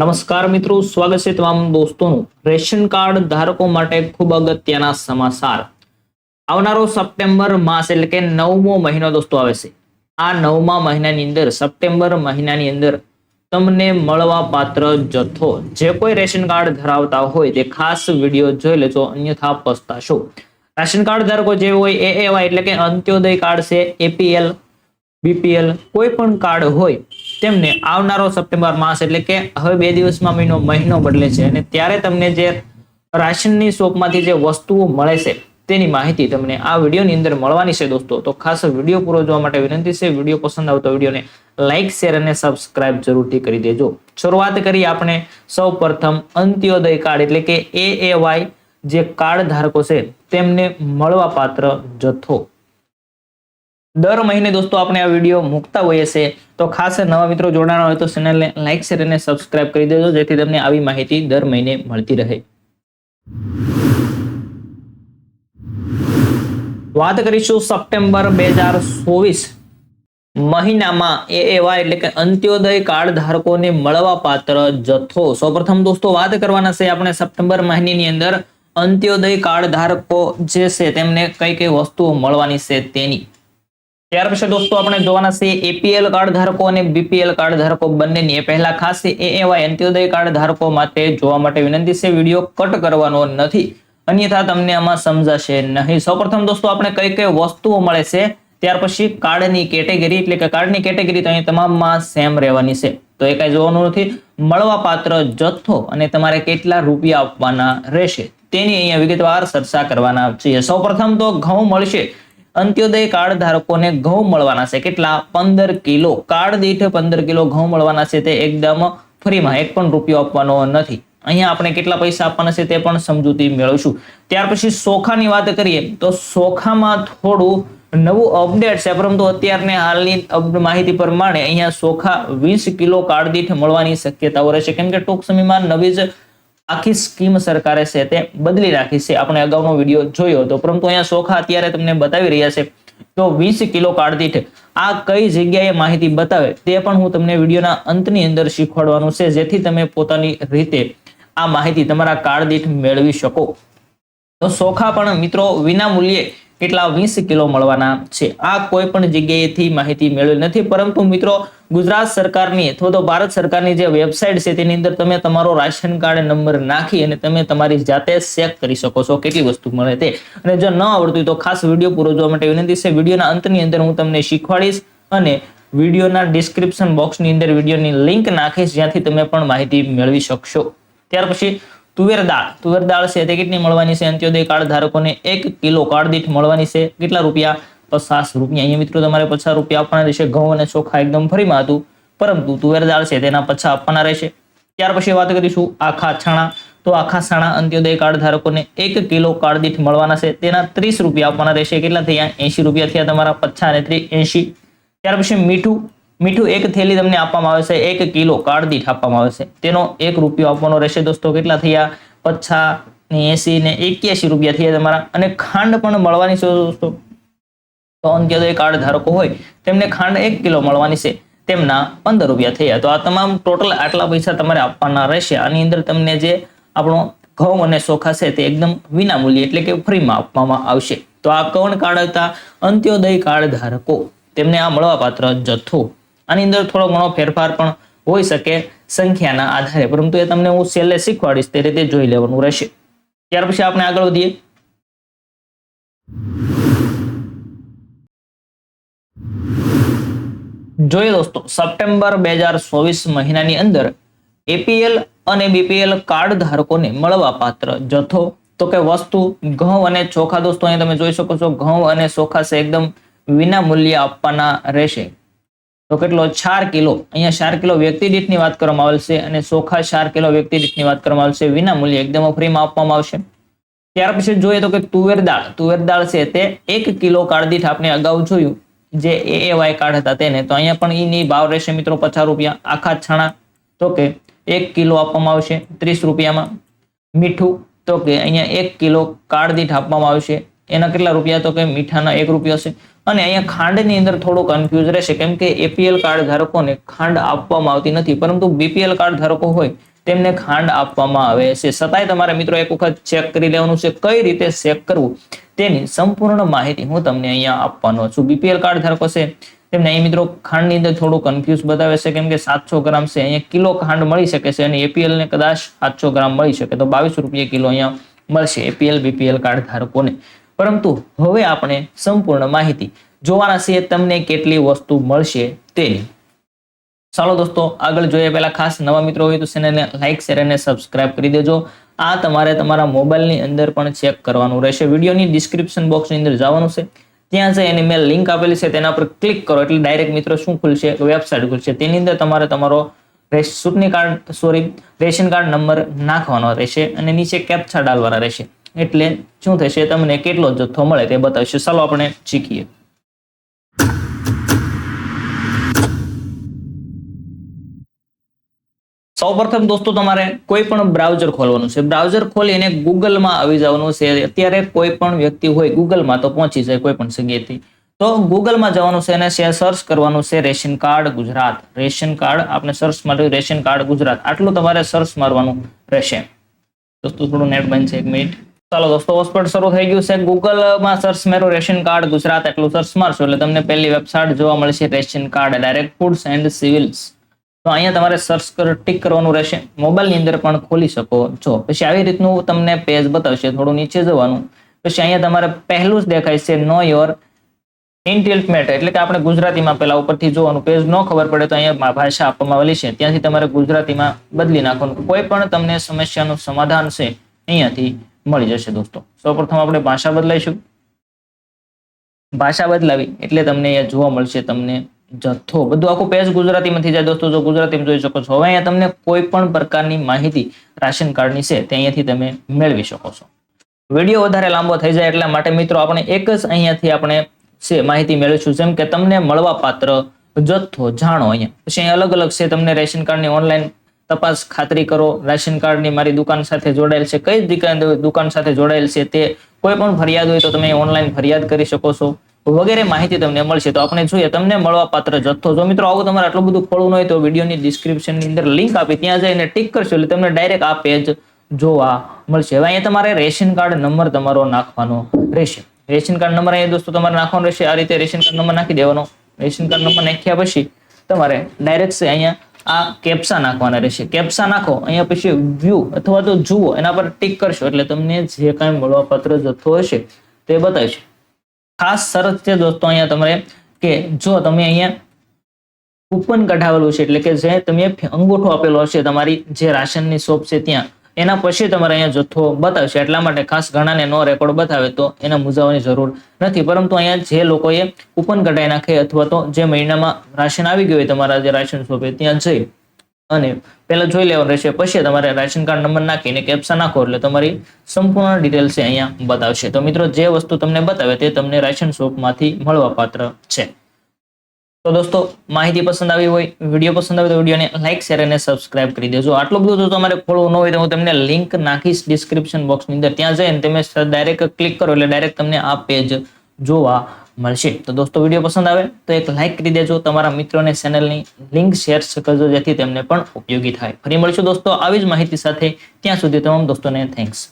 નમસ્કાર મિત્રો, સ્વાગત છે તમામ દોસ્તોનું રેશન કાર્ડ ધારકો માટે ખૂબ અગત્યના સમાચાર. આવનારો સપ્ટેમ્બર માસ એટલે કે 9મો મહિનો દોસ્તો આવે છે. આ 9મા મહિનાની અંદર સપ્ટેમ્બર મહિનાની અંદર તમને મળવા પાત્ર જથ્થો જે કોઈ રેશન કાર્ડ ધરાવતા હોય તે ખાસ વિડીયો જોઈ લેજો, અન્યથા પસ્તાશો. રેશન કાર્ડ ધારકો જે હોય એએવાય એટલે કે અંત્યોદય કાર્ડ છે, એપીએલ, બીપીએલ કોઈ પણ કાર્ડ હોય તેમને આવનારો સપ્ટેમ્બર માસ એટલે કે હવે 2 દિવસમાં મહિનો બદલે છે અને ત્યારે તમને જે રાશનની શોપમાંથી જે વસ્તુઓ મળે છે તેની માહિતી તમને આ વિડીયોની અંદર મળવાની છે દોસ્તો. તો ખાસ વિડીયો પૂરો જોવા માટે વિનંતી છે. વિડીયો પસંદ આવતો વિડીયોને લાઈક, શેર અને સબસ્ક્રાઇબ જરૂરથી કરી દેજો. શરૂઆત કરી આપણે સૌપ્રથમ અંત્યોદય કાર્ડ એટલે કે એએવાય જે કાર્ડ ધારકો છે તેમને મળવા પાત્ર જથ્થો. દર મહિને દોસ્તો આપણે આ વિડીયો મૂકતા હોઈએ છીએ, તો ખાસ નવા મિત્રો જોડાણા હોય તો ચેનલને લાઈક, શેર અને સબસ્ક્રાઇબ કરી દેજો, જેથી તમને આવી માહિતી દર મહિને મળતી રહે. વાત કરીશું સપ્ટેમ્બર 2024 મહિનામાં એએવાય એટલે કે અંત્યોદય કાર્ડ ધારકોને મળવા પાત્ર જથ્થો. સૌપ્રથમ દોસ્તો વાત કરવાના છે આપણે સપ્ટેમ્બર મહિનાની અંદર અંત્યોદય કાર્ડ ધારકો જે છે તેમને કઈ કઈ વસ્તુઓ મળવાની છે તેની. ત્યાર પછી દોસ્તો આપણે જોવાના છે એપીએલ કાર્ડ ધારકો અને બીપીએલ કાર્ડ ધારકો બંનેની. પહેલા ખાસ એએવાય અંત્યોદય કાર્ડ ધારકો માટે જોવા માટે વિનંતી છે, વિડીયો કટ કરવાનો નથી, અન્યથા તમને આમાં સમજાશે નહીં. સૌપ્રથમ દોસ્તો આપણે કઈ કઈ વસ્તુઓ મળે છે, ત્યાર પછી કાર્ડની કેટેગરી એટલે કે કાર્ડની કેટેગરી તો અહીં તમામમાં સેમ રહેવાની છે, તો એ કઈ જોવાનું નથી. મળવા પાત્ર જથ્થો અને તમારે કેટલા રૂપિયા આપવાના રહેશે તેની અહીંયા વિગતવાર ચર્ચા કરવાના છીએ. સૌપ્રથમ તો ઘઉં મળશે. અંત્યોદય કાર્ડ ધારકોને ઘઉં મળવાના છે. કેટલા? 15 કિલો. કાર્ડ દીઠ 15 કિલો ઘઉં મળવાના છે, તે એકદમ ફ્રીમાં, 1 પણ રૂપિયો આપવાનો નથી. અહીંયા આપણે કેટલા પૈસા આપવાના છે તે પણ સમજૂતી મેળવશું. ત્યાર પછી ચોખાની વાત કરીએ તો ચોખામાં થોડું નવું અપડેટ છે, પરંતુ અત્યારની હાલની માહિતી પ્રમાણે અહીંયા ચોખા 20 કિલો કાર્ડ દીઠ મળવાની શક્યતાઓ રહેશે, કેમ કે ટૂંક સમયમાં નવી જ આખી સ્કીમ સરકારે છે તે બદલી રાખી છે. આપણે અગાઉનો વિડીયો જોયો હતો, પરંતુ અહીંયા ચોખા અત્યારે તમને બતાવી રહ્યા છે. તો 20 કિલો કાર્ડ દીઠ આ કઈ જગ્યાએ માહિતી બતાવે તે પણ હું તમને વિડીયોના અંતની અંદર શીખવાડવાનું છે, જેથી તમે પોતાની રીતે આ માહિતી તમારા કાર્ડ દીઠ મેળવી શકો. તો ચોખા પણ મિત્રો વિના મૂલ્યે કેટલા 20 કિલો મળવાના છે. આ કોઈ પણ જગ્યાએથી માહિતી મેળવી નથી, પરંતુ મિત્રો ગુજરાત સરકારની અથવા તો ભારત સરકારની જે વેબસાઇટ છે તેની અંદર તમે તમારો રાશન કાર્ડ નંબર નાખી અને તમે તમારી જાતે ચેક કરી શકો છો કેટલી વસ્તુ મળે તે. અને જો ન આવડતું હોય તો ખાસ વિડીયો પૂરો જોવા માટે વિનંતી છે. વિડીયોના અંતની અંદર હું તમને શીખવાડીશ અને વિડીયોના ડિસ્ક્રિપ્શન બોક્સની અંદર વિડીયોની લિંક નાખીશ, જ્યાંથી તમે પણ માહિતી મેળવી શકશો. ત્યાર પછી તુવેર દાળ છે તે કેટલી મળવાની છે? અંત્યોદય કાર્ડ ધારકોને 1 કિલો કાર્ડ દીઠ મળવાની છે. કેટલા રૂપિયા? 50 રૂપિયા. અહીંયા મિત્રો તમારે 50 રૂપિયા આપવાના રહેશે. ઘઉં અને ચોખા એકદમ ફ્રીમાં હતું, પરંતુ તુવેર દાળ છે તેના 50 આપવાના રહેશે. ત્યાર પછી વાત કરીશું આખા છાણા. તો આખા છાણા અંત્યોદય કાર્ડ ધારકોને 1 કિલો કાર્ડ દીઠ મળવાના છે, તેના 30 રૂપિયા આપવાના રહેશે. કેટલા થયા? 80 રૂપિયા થયા તમારા. 50 અને 30 80. ત્યાર પછી મીઠું 1 થેલી તમને આપવામાં આવે છે, 1 કિલો કાર્ડ દીઠ આપવામાં આવે છે, તેનો 1 રૂપિયો આપવાનો રહેશે દોસ્તો. કેટલા થયા? 50 ને 80 ને 81 રૂપિયા થયા તમારા. અને ખાંડ પણ મળવાની છે દોસ્તો. તો અંત્યોદય કાર્ડ ધારકો હોય તેમને ખાંડ 1 કિલો મળવાની છે, તેમના 15 રૂપિયા થયા. તો આ તમામ ટોટલ આટલા પૈસા તમારે આપવાના રહેશે. આની અંદર તમને જે આપણો ઘઉં અને ચોખા છે તે એકદમ વિના મૂલ્યે એટલે કે ફ્રીમાં આપવામાં આવશે. તો આ કૌન કાર્ડ હતા? અંત્યોદય કાર્ડ ધારકો, તેમને આ મળવા પાત્ર જથ્થો. આની અંદર થોડો ઘણો ફેરફાર પણ હોઈ શકે સંખ્યાના આધારે, પરંતુ એ તમને હું છેલ્લે શીખવાડીશ, તે રીતે જોઈ લેવાનું રહેશે. ત્યાર પછી આપણે આગળ વધીએ. જોઈએ દોસ્તો સપ્ટેમ્બર 2024 મહિનાની અંદર એપીએલ અને બીપીએલ કાર્ડ ધારકોને મળવા પાત્ર જથ્થો. તો કે વસ્તુ ઘઉં અને ચોખા દોસ્તો, અહીં તમે જોઈ શકો છો ઘઉં અને ચોખા છે એકદમ વિના મૂલ્યે આપવાના રહેશે. તો કેટલો? 4 કિલો. અહીંયા 4 કિલો વ્યક્તિ દીઠની વાત કરવામાં આવેલ છે અને ચોખા 4 કિલો વ્યક્તિ દીઠની વાત કરવામાં આવેલ છે, વિના મૂલ્યે એકદમ ફ્રીમાં આપવામાં આવશે. ત્યાર પછી જોઈએ તો કે તુવેર દાળ છે તે 1 કિલો કાર્ડ દીઠ આપણે અગાઉ જોયું જે એએવાય કાર્ડ હતા તેને, તો અહીંયા પણ એની ભાવ રહેશે મિત્રો 50 રૂપિયા. આખા છાણા તો કે 1 કિલો આપવામાં આવશે 30 રૂપિયામાં. મીઠું તો કે અહીંયા 1 કિલો કાર્ડ દીઠ આપવામાં આવશે, એના કેટલા રૂપિયા? તો કે મીઠાના 1 રૂપિયો છે. અને અહીંયા ખાંડની અંદર થોડું કન્ફ્યુઝ રહેશે, કેમ કે એપીએલ કાર્ડ ધારકોને ખાંડ આપવામાં આવતી નથી, પરંતુ બીપીએલ કાર્ડ ધારકો હોય તેમને ખાંડ આપવામાં આવે છે. છતાંય તમારે મિત્રો એક વખત ચેક કરી લેવાનું છે. કઈ રીતે ચેક કરવું તેની સંપૂર્ણ માહિતી હું તમને અહીંયા આપવાનો છું. બીપીએલ કાર્ડ ધારકો છે તેમને અહીં મિત્રો ખાંડની અંદર થોડું કન્ફ્યુઝ બતાવે છે, કેમ કે 700 ગ્રામ છે, અહીંયા કિલો ખાંડ મળી શકે છે અને એપીએલ ને કદાચ 700 ગ્રામ મળી શકે, તો 22 રૂપિયા કિલો અહીંયા મળશે એપીએલ બીપીએલ કાર્ડ ધારકોને. પરંતુ હવે આપણે સંપૂર્ણ માહિતી જોવાના છે તમને કેટલી વસ્તુ મળશે તેની. ચાલો દોસ્તો આગળ જોઈએ. પહેલા ખાસ નવા મિત્રો હોય તો ચેનલને લાઈક શેર અને સબસ્ક્રાઇબ કરી દેજો. આ તમારે તમારા મોબાઈલની અંદર પણ ચેક કરવાનું રહેશે. વિડીયોની ડિસ્ક્રિપ્શન બોક્સની અંદર જવાનું છે, ત્યાં જઈ એની મેં લિંક આપેલી છે તેના પર ક્લિક કરો એટલે ડાયરેક્ટ મિત્રો શું ખુલશે, વેબસાઇટ ખુલશે. તેની અંદર તમારે તમારો રેશન કાર્ડ નંબર નાખવાનો રહેશે અને નીચે કેપ્ચા ડાલવાના રહેશે. એટલે શું થશે, તમને કેટલો જથ્થો મળે તે બતાવશે. ચાલો આપણે શીખીએ. સૌપ્રથમ દોસ્તો તમારે કોઈ પણ બ્રાઉઝર ખોલવાનું છે. બ્રાઉઝર ખોલીને ગૂગલમાં આવી જવાનું છે. અત્યારે કોઈ પણ વ્યક્તિ હોય ગૂગલમાં તો પહોંચી જાય કોઈ પણ જગ્યાએથી. તો ગૂગલમાં જવાનું છે અને સર્ચ કરવાનું છે ration card Gujarat. Ration card આપણે સર્ચ માટે રેશન કાર્ડ ગુજરાત આટલું તમારે સર્ચ મારવાનું રહેશે. દોસ્તો થોડું નેટ બંધ છે, 1 મિનિટ. ચાલો દોસ્તો હોસ્પિટલ શરૂ થઈ ગયું છે. ગૂગલમાં સર્ચ મારો રેશન કાર્ડ ગુજરાત એટલું સર્ચ મારશો એટલે તમને પહેલી વેબસાઇટ જોવા મળશે ration card direct foods and civils. તો અહીંયા તમારે સર્ચ ટિક કરવાનું રહેશે. મોબાઈલની અંદર પણ ખોલી શકો છો. પછી આવી રીતનું તમને પેજ બતાવશે. થોડું નીચે જવાનું. પછી અહીંયા તમારે પહેલું જ દેખાય છે નો યોર ઇન્ટિલ્ટમેન્ટ, એટલે કે આપણે ગુજરાતીમાં પેલા ઉપરથી જોવાનું. પેજ ન ખબર પડે તો અહીંયા ભાષા આપવામાં આવેલી છે ત્યાંથી તમારે ગુજરાતીમાં બદલી નાખવાનું. કોઈ પણ તમને સમસ્યાનું સમાધાન છે અહીંયાથી મળી જશે દોસ્તો. સૌપ્રથમ આપણે ભાષા બદલાઈશું. ભાષા બદલાવી એટલે તમને અહીંયા જોવા મળશે તમને જથ્થો. બધું આખું પેજ ગુજરાતીમાં થઈ જાય દોસ્તો, જો ગુજરાતીમાં જોઈ શકો છો. હવે અહીંયા તમને કોઈ પણ પ્રકારની માહિતી રાશન કાર્ડની છે તે અહીંયાથી તમે મેળવી શકો છો. વિડીયો વધારે લાંબો થઈ જાય એટલા માટે મિત્રો આપણે એક જ અહીંયાથી આપણે છે માહિતી મેળવીશું. જેમ કે તમને મળવા પાત્ર જથ્થો જાણો. અહીંયા પછી અહીં અલગ અલગ છે. તમને રેશન કાર્ડની ઓનલાઈન તપાસ ખાતરી કરો. રેશન કાર્ડની મારી દુકાન સાથે જોડાયેલ છે, કઈ દુકાન સાથે જોડાયેલ છે તે કોઈ પણ ફરિયાદ હોય તો તમે ઓનલાઈન ફરિયાદ કરી શકો છો વગેરે માહિતી તમને મળશે. તો આપણે જોઈએ તમને મળવા પાત્ર જથ્થો. જો મિત્રો આવું તમારે આટલું બધું ખોલવું હોય તો વિડીયોની ડિસ્ક્રિપ્શનની અંદર લિંક આપી ત્યાં જઈને ટિક કરશો એટલે તમને ડાયરેક્ટ આ પેજ જોવા મળશે. હવે અહીંયા તમારે રેશન કાર્ડ નંબર તમારો નાખવાનો રહેશે. રેશન કાર્ડ નંબર અહીંયા દોસ્તો તમારે નાખવાનો રહેશે. આ રીતે રેશન કાર્ડ નંબર નાખી દેવાનો. રેશન કાર્ડ નંબર નાખ્યા પછી તમારે ડાયરેક્ટ અહીંયા આ કેપ્સા નાખવાના રહેશે. કેપ્સા નાખો. અહીંયા પછી વ્યૂ અથવા તો જુઓ એના પર ટિક કરશો એટલે તમને જે કાંઈ મળવાપાત્ર જથ્થો હશે તે બતાવશે. ખાસ શરત છે દોસ્તો અહીંયા તમારે કે જો તમે અહીંયા કૂપન કઢાવેલું છે એટલે કે જે તમે અંગૂઠો આપેલો હશે તમારી જે રાશનની શોપ છે ત્યાં, એના પછી તમારે અહીંયા જથ્થો બતાવશે. એટલા માટે ખાસ ઘણાને નો રેકોર્ડ બતાવે તો એને મૂંઝાવવાની જરૂર નથી. પરંતુ અહીંયા જે લોકોએ કૂપન કઢાઈ નાખે અથવા તો જે મહિનામાં રાશન આવી ગયું હોય તમારા જે રાશન શોપે ત્યાં જઈ અને પહેલા જોઈ લેવાનું રહેશે. પછી તમારે રાશન કાર્ડ નંબર નાખીને કેપ્સા નાખો એટલે તમારી સંપૂર્ણ ડિટેલ્સ અહીંયા બતાવશે. તો મિત્રો જે વસ્તુ તમને બતાવે તે તમને રાશન શોપમાંથી મળવા પાત્ર છે. તો દોસ્તો માહિતી પસંદ આવી હોય, વિડીયો પસંદ આવે તો વિડીયોને લાઈક શેર અને સબસ્ક્રાઇબ કરી દેજો. આટલું બધું જો તમારે ખોલવું ન હોય તો હું તમને લિંક નાખીશ ડિસ્ક્રિપ્શન બોક્સની અંદર. ત્યાં જઈને તમે ડાયરેક્ટ ક્લિક કરો એટલે ડાયરેક્ટ તમને આ પેજ જોવા મળશે. તો દોસ્તો વિડીયો પસંદ આવે તો એક લાઈક કરી દેજો. તમારા મિત્રોને ચેનલની લિંક શેર કરજો જેથી તેમને પણ ઉપયોગી થાય. ફરી મળીશું દોસ્તો આવી જ માહિતી સાથે. ત્યાં સુધી તમામ દોસ્તોને થેન્ક્સ.